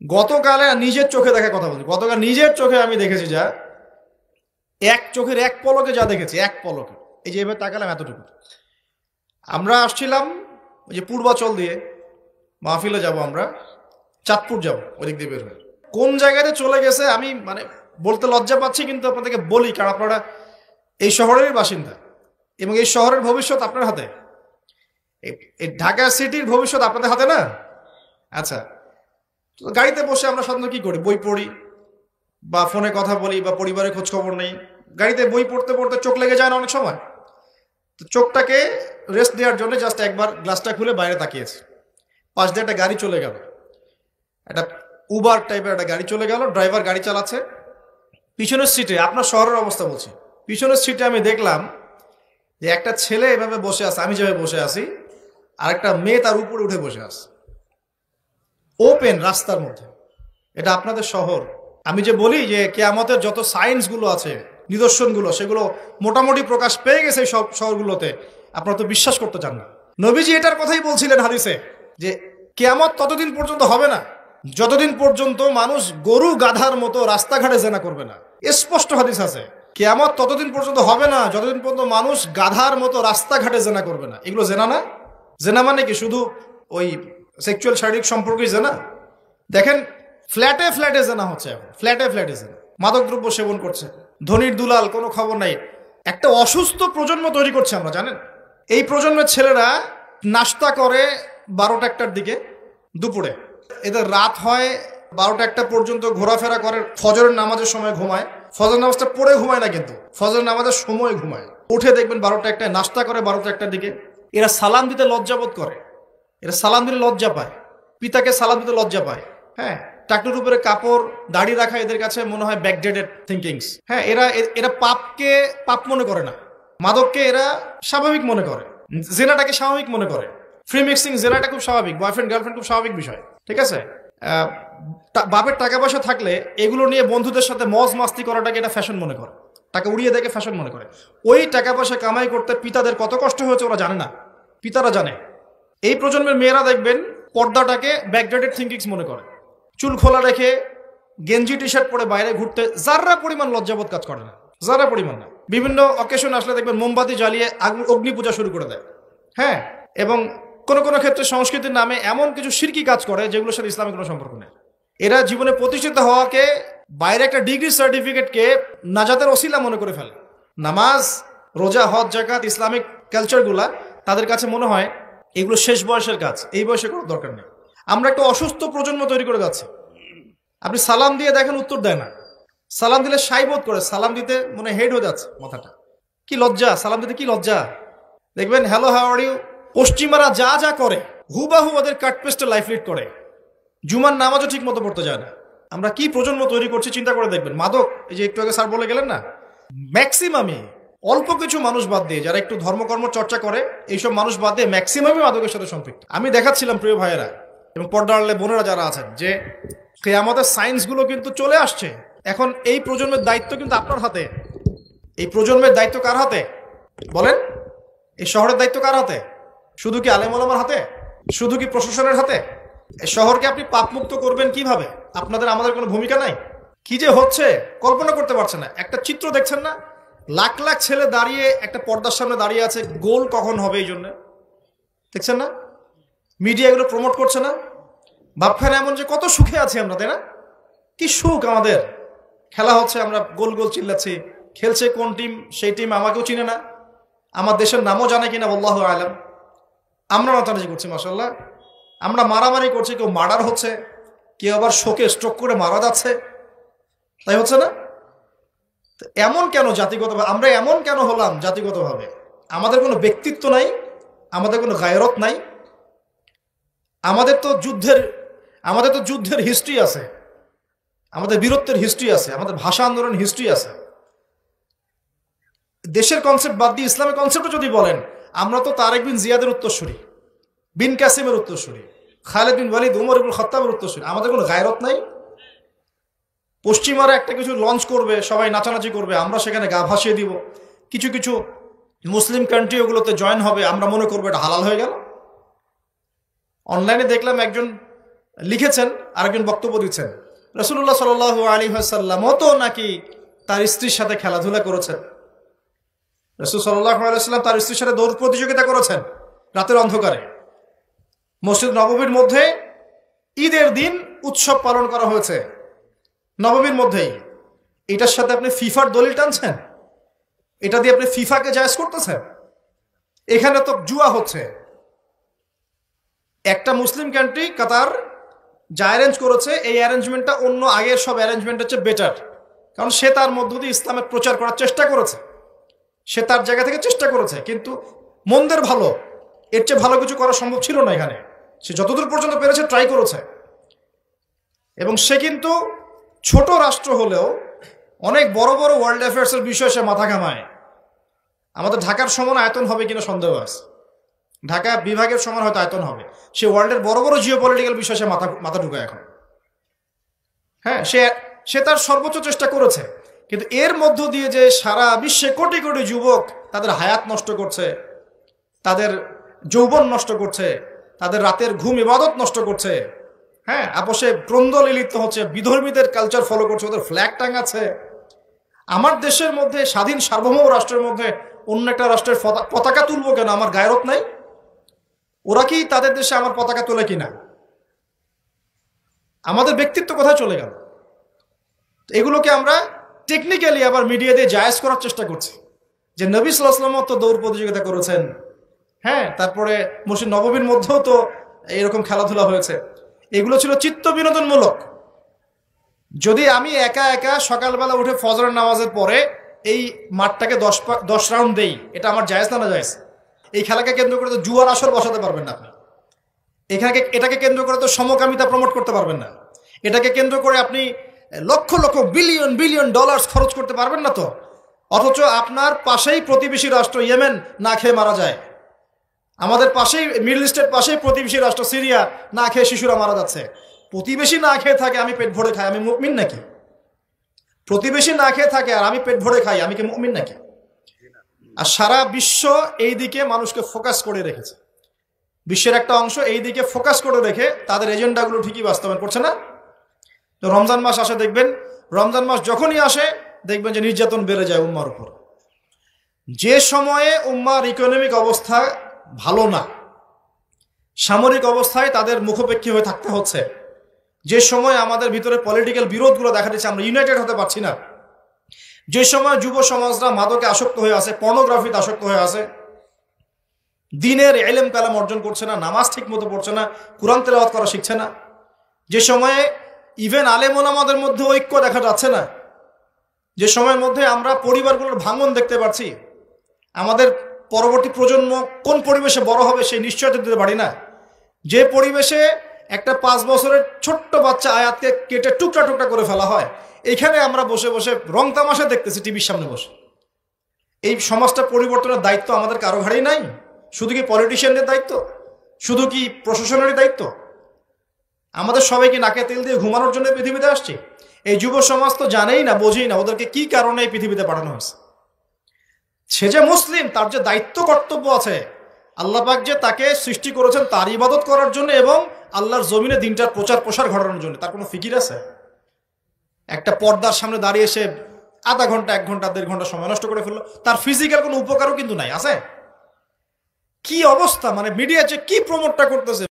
গতকালে নিজের চোখে দেখা কথা বলছি, গতকাল নিজের চোখে আমি দেখেছি যা, এক চোখের এক পলকে যা দেখেছি, এক পলকে, এই যে এবার তাকালাম এতটুকু। আমরা আসছিলাম ওই যে পূর্বাচল দিয়ে মাহফিলে যাব, আমরা চাঁদপুর যাব, ওইদিক দিয়ে বের হয়ে কোন জায়গাতে চলে গেছে আমি মানে বলতে লজ্জা পাচ্ছি, কিন্তু আপনাদেরকে বলি, কারণ আপনারা এই শহরেরই বাসিন্দা এবং এই শহরের ভবিষ্যৎ আপনার হাতে, এই ঢাকা সিটির ভবিষ্যৎ আপনাদের হাতে না। আচ্ছা, গাড়িতে বসে আমরা সাধারণত কি করি, বই পড়ি বা ফোনে কথা বলি বা পরিবারের খোঁজ খবর নেই। গাড়িতে বই পড়তে পড়তে চোখ লেগে যায় না অনেক সময়, তো চোখটাকে রেস্ট দেওয়ার জন্য জাস্ট একবার গ্লাসটা খুলে বাইরে তাকিয়েছি। পাশ দিয়ে একটা গাড়ি চলে গেল, একটা উবার টাইপের একটা গাড়ি চলে গেল, ড্রাইভার গাড়ি চালাচ্ছে। পিছনের সিটে, আপনার শহরের অবস্থা বলছি, পিছনের সিটে আমি দেখলাম যে একটা ছেলে এভাবে বসে আছে, আমি যেভাবে বসে আছি, আর একটা মেয়ে তার উপরে উঠে বসে আছে ওপেন রাস্তার মধ্যে। এটা আপনাদের শহর। আমি যে বলি যে কিয়ামতের যত সায়েন্সগুলো আছে, নিদর্শনগুলো, সেগুলো মোটামুটি প্রকাশ পেয়ে গেছে সব শহরগুলোতে, আপনারা তো বিশ্বাস করতে চান না। নবীজি এটার কথাই বলছিলেন হাদিসে, যে কিয়ামত ততদিন পর্যন্ত হবে না যতদিন পর্যন্ত মানুষ গরু গাধার মতো রাস্তাঘাটে জেনা করবে না। স্পষ্ট হাদিস আছে, কিয়ামত ততদিন পর্যন্ত হবে না যতদিন পর্যন্ত মানুষ গাধার মতো রাস্তাঘাটে জেনা করবে না। এগুলো জেনা না? জেনা মানে কি শুধু ওই সেক্সুয়াল শারীরিক সম্পর্কই জেনা? দেখেন, ফ্ল্যাটে ফ্ল্যাটে জেনা হচ্ছে এখন, ফ্ল্যাটে ফ্ল্যাটে জেনা, মাদকদ্রব্য সেবন করছে, ধনির দুলাল, কোনো খবর নাই। একটা অসুস্থ প্রজন্ম তৈরি করছে আমরা, জানেন? এই প্রজন্মের ছেলেরা নাস্তা করে 12টা-1টার দিকে দুপুরে, এদের রাত হয় 12টা-1টা পর্যন্ত, ঘোরাফেরা করে, ফজরের নামাজের সময় ঘুমায়। ফজর নামাজটা পড়ে ঘুমায় না, কিন্তু ফজর নামাজের সময় ঘুমায়। উঠে দেখবেন 12টা-1টায় নাস্তা করে, 12টা-1টার দিকে। এরা সালাম দিতে লজ্জাবোধ করে, এরা সালাম দিতে লজ্জা পায়, পিতাকে সালাম দিতে লজ্জা পায়। হ্যাঁ, টাকটুর উপরে কাপড়, দাড়ি রাখা এদের কাছে মনে হয় ব্যাকডেটেড থিঙ্কিংস। হ্যাঁ, এরা পাপকে পাপ মনে করে না, মাদককে এরা স্বাভাবিক মনে করে, জেনাটাকে স্বাভাবিক মনে করে। ফ্রি মিক্সিং, জেনাটা খুব স্বাভাবিক, বয়ফ্রেন্ড গার্লফ্রেন্ড খুব স্বাভাবিক বিষয়, ঠিক আছে? বাপের টাকা পয়সা থাকলে এগুলো নিয়ে বন্ধুদের সাথে মজ মাস্তি করাটাকে এটা ফ্যাশন মনে করে, টাকা উড়িয়ে দেখে ফ্যাশন মনে করে। ওই টাকা পয়সা কামাই করতে পিতাদের কত কষ্ট হয়েছে ওরা জানে না, পিতারা জানে। এই প্রজন্মের মেয়েরা দেখবেন পর্দাটাকে ব্যাকডেটেড থিঙ্কিংস মনে করে, চুল খোলা রেখে গেঞ্জি টি শার্ট পরে বাইরে ঘুরতে যারা পরিমাণ লজ্জাবোধ কাজ করে না, যারা পরিমাণ না। বিভিন্ন অকেশন আসলে দেখবেন মোমবাতি জ্বালিয়ে অগ্নি পূজা শুরু করে দেয়। হ্যাঁ, এবং কোনো কোনো ক্ষেত্রে সংস্কৃতির নামে এমন কিছু শিরকি কাজ করে যেগুলোর সাথে ইসলামের কোনো সম্পর্ক নেই। এরা জীবনে প্রতিষ্ঠিত হওয়াকে, বাইরে একটা ডিগ্রি সার্টিফিকেটকে নাজাতের ওসিলা মনে করে ফেলে। নামাজ, রোজা, হজ, জাকাত, ইসলামিক কালচারগুলা তাদের কাছে মনে হয় এগুলো শেষ বয়সের কাজ, এই বয়সে করার দরকার নেই। আমরা একটা অসুস্থ প্রজন্ম তৈরি করে যাচ্ছি। আপনি সালাম দিয়ে দেখেন উত্তর দেয় না, সালাম দিলে সাই বোধ করে, সালাম দিতে মনে হেড হয়ে যাচ্ছে মাথাটা। কি লজ্জা, সালাম দিতে কি লজ্জা। দেখবেন হ্যালো হাউ আর ইউ, পশ্চিমারা যা যা করে হুবাহু ওদের কাটপেস্টে লাইফ লিড করে, জুমার নামাজও ঠিক মতো পড়তে যায় না। আমরা কি প্রজন্ম তৈরি করছি চিন্তা করে দেখবেন। মাদক, এই যে একটু আগে স্যার বলে গেলেন না, ম্যাক্সিমামই, অল্প কিছু মানুষ বাদ দিয়ে যারা একটু ধর্মকর্ম চর্চা করে, এইসব মানুষ বাদ দিয়ে ম্যাক্সিমামই মাদকের সাথে সম্পৃক্ত। আমি দেখাচ্ছিলাম প্রিয় ভাইয়েরা এবং পর্দার আড়ালে বোনেরা যারা আছেন, যে কিয়ামতের সায়েন্সগুলো কিন্তু চলে আসছে। এখন এই প্রজন্মের দায়িত্ব কিন্তু আপনার হাতে। এই প্রজন্মের দায়িত্ব কার হাতে বলেন? এই শহরের দায়িত্ব কার হাতে? শুধু কি আলেম ওলামার হাতে? শুধু কি প্রশাসনের হাতে? এই শহরকে আপনি পাপমুক্ত করবেন কিভাবে? আপনাদের আমাদের কোনো ভূমিকা নাই? কি যে হচ্ছে কল্পনা করতে পারছেন না। একটা চিত্র দেখছেন না, লাখ লাখ ছেলে দাঁড়িয়ে একটা পর্দার সামনে দাঁড়িয়ে আছে, গোল কখন হবে এই জন্য দেখছেন না? মিডিয়া এগুলো প্রমোট করছে না? ভাবখানে এমন যে কত সুখে আছি আমরা, তাই না? কি সুখ আমাদের, খেলা হচ্ছে, আমরা গোল গোল চিল্লাচ্ছি, খেলছে কোন টিম, সেই টিম আমাকেও চিনে না, আমার দেশের নামও জানে কিনা আল্লাহু আলাম। আমরা নাচানাচি করছি, মাশাআল্লাহ, আমরা মারামারি করছি, কেউ মার্ডার হচ্ছে, কেউ আবার শোকে স্ট্রোক করে মারা যাচ্ছে, তাই হচ্ছে না? এমন কেন জাতিগতভাবে আমরা এমন কেন হলাম? জাতিগতভাবে আমাদের কোনো ব্যক্তিত্ব নাই, আমাদের কোনো গায়রত নাই। আমাদের তো যুদ্ধের হিস্ট্রি আছে, আমাদের বীরত্বের হিস্ট্রি আছে, আমাদের ভাষা আন্দোলন হিস্ট্রি আছে। দেশের কনসেপ্ট বাদ দিয়ে ইসলামের কনসেপ্টও যদি বলেন, আমরা তো তারেক বিন জিয়াদের উত্তরসূরি, বিন কাসিমের উত্তরসূরি, খালেদ বিন ওয়ালিদ, উমর ইবনুল খাত্তাবের উত্তরসূরি। আমাদের কোনো গায়রত নাই। পশ্চিমারা একটা কিছু লঞ্চ করবে, সবাই নাচানাচি করবে, আমরা সেখানে গা ভাসিয়ে দিব। কিছু কিছু মুসলিম কান্ট্রি ওগুলোতে জয়েন হবে, আমরা মনে করবো এটা হালাল হয়ে গেল। অনলাইনে দেখলাম একজন লিখেছেন, আরেকজন বক্তব্য দিচ্ছেন, রাসূলুল্লাহ সাল্লাল্লাহু আলাইহি ওয়াসাল্লামও তো নাকি তার স্ত্রীর সাথে খেলাধুলা করেছেন। রাসূল সাল্লাল্লাহু আলাইহি ওয়াসাল্লাম তার স্ত্রীর সাথে দৌড় প্রতিযোগিতা করেছেন রাতের অন্ধকারে। মসজিদ নববীর মধ্যে ঈদের দিন উৎসব পালন করা হয়েছে নববীর মধ্যেই। এটার সাথে আপনি ফিফার দলিল টানছেন? এটা দিয়ে আপনি ফিফাকে জায়েজ করতেছেন? এখানে তো জুয়া হচ্ছে। একটা মুসলিম কান্ট্রি কাতার যা অ্যারেঞ্জ করেছে, এই অ্যারেঞ্জমেন্টটা অন্য আগের সব অ্যারেঞ্জমেন্ট হচ্ছে বেটার, কারণ সে তার মধ্য দিয়ে ইসলামের প্রচার করার চেষ্টা করেছে, সে তার জায়গা থেকে চেষ্টা করেছে, কিন্তু মন্দের ভালো, এর চেয়ে ভালো কিছু করা সম্ভব ছিল না এখানে। সে যতদূর পর্যন্ত পেরেছে ট্রাই করেছে, এবং সে কিন্তু ছোট রাষ্ট্র হলেও অনেক বড় বড় ওয়ার্ল্ড অ্যাফেয়ার্সের বিষয়ে সে মাথা ঘামায়। আমাদের ঢাকার সমান আয়তন হবে কিনা সন্দেহ আছে, ঢাকা বিভাগের সমান হয়তো আয়তন হবে। সে ওয়ার্ল্ডের বড় বড় জিও পলিটিক্যাল বিষয়ে সে মাথা ঢুকায় এখন। হ্যাঁ, সে তার সর্বোচ্চ চেষ্টা করেছে, কিন্তু এর মধ্য দিয়ে যে সারা বিশ্বে কোটি কোটি যুবক তাদের হায়াত নষ্ট করছে, তাদের যৌবন নষ্ট করছে, তাদের রাতের ঘুম ইবাদত নষ্ট করছে, হ্যাঁ, আপোষে দ্বন্দ্বে লিপ্ত হচ্ছে, বিধর্মীদের কালচার ফলো করছে, ওদের ফ্ল্যাগ টাঙাচ্ছে। আমার দেশের মধ্যে, স্বাধীন সার্বভৌম রাষ্ট্রের মধ্যে অন্য একটা রাষ্ট্রের পতাকা তুলবো কেন? আমার গায়রত নাই? ওরা কি তাদের দেশে আমার পতাকা তোলে কিনা? আমাদের ব্যক্তিত্ব কোথায় চলে গেল? এগুলোকে আমরা টেকনিক্যালি আবার মিডিয়া দিয়ে জায়েজ করার চেষ্টা করছি, যে নবী সাল্লাল্লাহু আলাইহি ওয়াসাল্লাম তো দৌড় প্রতিযোগিতা করেছেন, হ্যাঁ, তারপরে মসজিদ নববীর মধ্যেও তো এরকম খেলাধুলা হয়েছে। এগুলো ছিল চিত্ত বিনোদনমূলক। যদি আমি একা একা সকালবেলা উঠে ফজরের নামাজের পরে এই মাঠটাকে 10 রাউন্ড দেই, এটা আমার জায়েজ না? না জায়েজ। এই খেলাকে কেন্দ্র করে তো জুয়ার আসর বসাতে পারবেন না আপনি। এটাকে কেন্দ্র করে তো সমকামিতা প্রমোট করতে পারবেন না। এটাকে কেন্দ্র করে আপনি lakh lakh billion billion dollar খরচ করতে পারবেন না তো। অথচ আপনার পাশেই প্রতিবেশী রাষ্ট্র ইয়েমেন না খেয়ে মারা যায়। আমাদের পাশেই মিডল ইস্টের পাশেই প্রতিবেশী রাষ্ট্র সিরিয়া না খেয়ে শিশুরা মারা যাচ্ছে। প্রতিবেশী না খেয়ে থাকে, আমি পেট ভরে খাই, আমি মুমিন নাকি? প্রতিবেশী না খেয়ে থাকে আর আমি পেট ভরে খাই, আমি কি মুমিন নাকি? আর সারা বিশ্ব এই দিকে মানুষকে ফোকাস করে রেখেছে। বিশ্বের একটা অংশ এই দিকে ফোকাস করে রেখে তাদের এজেন্ডাগুলো ঠিকই বাস্তবায়ন করছে না? তো রমজান মাস আসে, দেখবেন রমজান মাস যখনই আসে দেখবেন যে নির্যাতন বেড়ে যায় উম্মার উপর। যে সময়ে উম্মার ইকোনমিক অবস্থা ভালো না, সামরিক অবস্থায় তাদের মুখোপেক্ষী হয়ে থাকতে হচ্ছে, যে সময় আমাদের ভিতরে পলিটিক্যাল বিরোধগুলো দেখা দিচ্ছে, আমরা ইউনাইটেড হতে পারছি না, যে সময় যুব সমাজরা মাদকে আসক্ত হয়ে আছে, পর্নোগ্রাফিতে আসক্ত হয়ে আছে, দিনের ইলম কালাম অর্জন করছে না, নামাজ ঠিক মতো পড়ছে না, কুরআন তেলাওয়াত করা শিখছে না, যে সময়ে ইভেন আলেম ওলামাদের মধ্যে ঐক্য দেখা যাচ্ছে না, যে সময়ের মধ্যে আমরা পরিবারগুলোর ভাঙন দেখতে পাচ্ছি, আমাদের পরবর্তী প্রজন্ম কোন পরিবেশে বড় হবে সেই নিশ্চয়তা দিতে পারি না, যে পরিবেশে একটা 5 বছরের ছোট্ট বাচ্চা আয়াতকে কেটে টুকরা টুকরা করে ফেলা হয়, এইখানে আমরা বসে বসে রং তামাশা দেখতেছি টিভির সামনে বসে। এই সমাজটা পরিবর্তনের দায়িত্ব আমাদের কারো ঘাড়েই নাই? শুধু কি পলিটিশিয়ানদের দায়িত্ব? শুধু কি প্রশাসনেরই দায়িত্ব? আমাদের সবাইকে নাকে তেল দিয়ে ঘুমানোর জন্য পৃথিবীতে আসছে? এই যুব সমাজ তো জানেই না, বোঝেই না ওদেরকে কি কারণে এই পৃথিবীতে পাঠানো হয়েছে। সে যে মুসলিম, তার যে দায়িত্ব কর্তব্য আছে, আল্লাহ পাক যে তাকে সৃষ্টি করেছেন তার ইবাদত করার জন্য এবং আল্লাহর জমিনে দিনটার প্রচার প্রসার ঘটানোর জন্য, তার কোনো ফিকির আছে? একটা পর্দার সামনে দাঁড়িয়ে সে আধা ঘন্টা, 1 ঘন্টা, 1.5 ঘন্টা সময় নষ্ট করে ফেললো, তার ফিজিক্যাল কোনো উপকারও কিন্তু নাই। আছে কি অবস্থা? মানে মিডিয়া যে কি প্রমোটটা করতেছে।